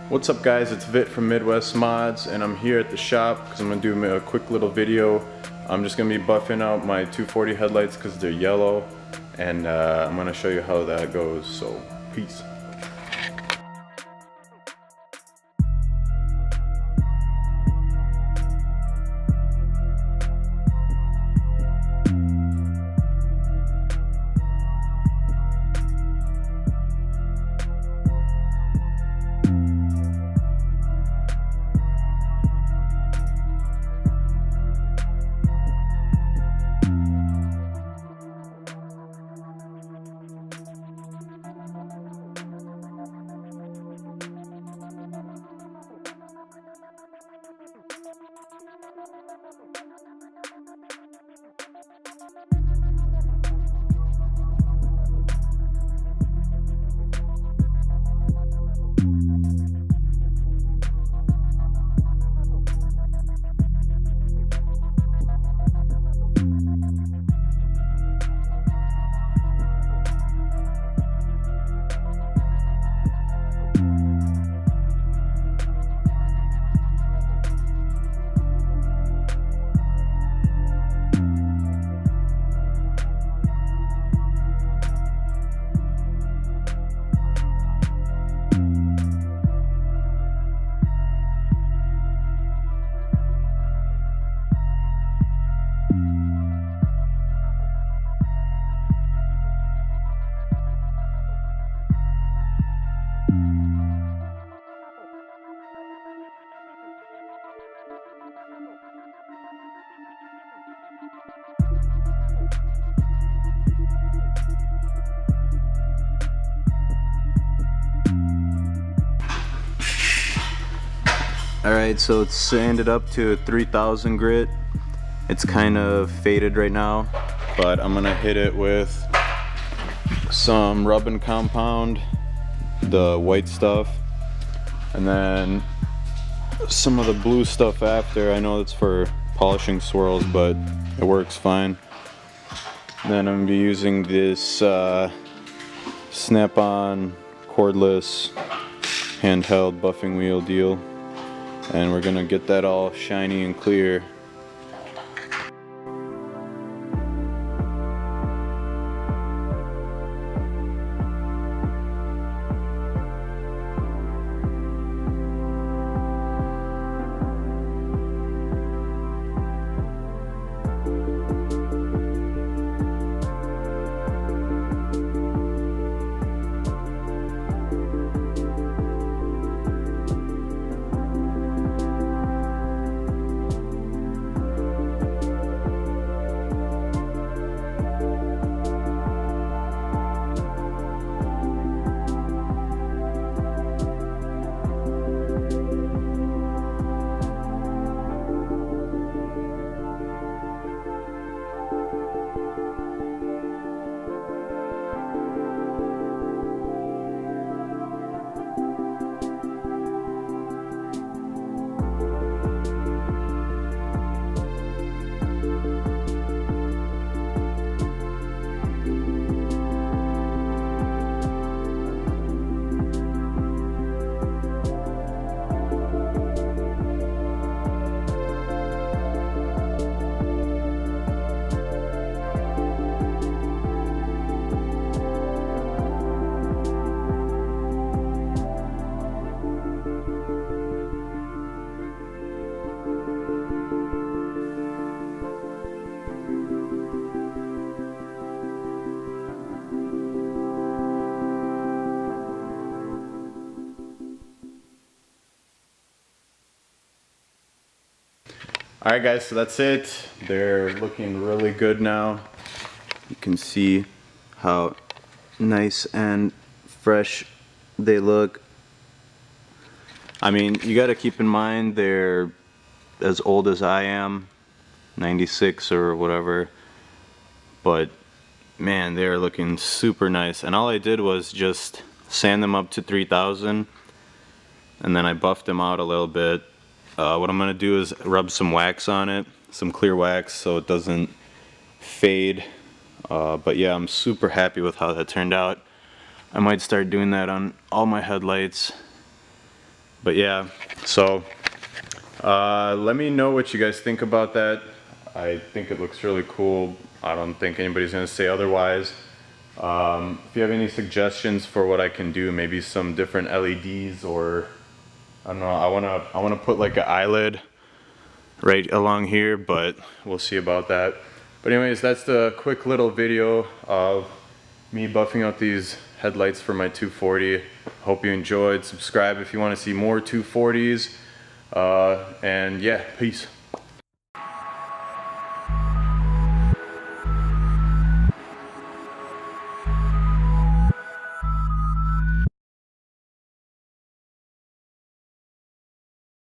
What's up guys, it's Vit from Midwest Mods and I'm here at the shop because I'm going to do a quick little video. I'm just going to be buffing out my 240 headlights because they're yellow and I'm going to show you how that goes, so peace. Alright, so it's sanded up to a 3000 grit. It's kind of faded right now, but I'm gonna hit it with some rubbing compound, the white stuff, and then some of the blue stuff after. I know it's for polishing swirls, but it works fine. And then I'm gonna be using this snap-on cordless handheld buffing wheel deal. And we're gonna get that all shiny and clear. Alright guys, so that's it. They're looking really good now. You can see how nice and fresh they look. I mean, you gotta keep in mind they're as old as I am, 96 or whatever, but man, they're looking super nice. And all I did was just sand them up to 3000 and then I buffed them out a little bit. What I'm going to do is rub some wax on it, some clear wax, so it doesn't fade. But yeah, I'm super happy with how that turned out. I might start doing that on all my headlights. But yeah, so let me know what you guys think about that. I think it looks really cool. I don't think anybody's gonna say otherwise. If you have any suggestions for what I can do, maybe some different LEDs, or I don't know, I wanna put like an eyelid right along here, but we'll see about that. But anyways, that's the quick little video of me buffing out these headlights for my 240. Hope you enjoyed. Subscribe if you want to see more 240s. And yeah, peace.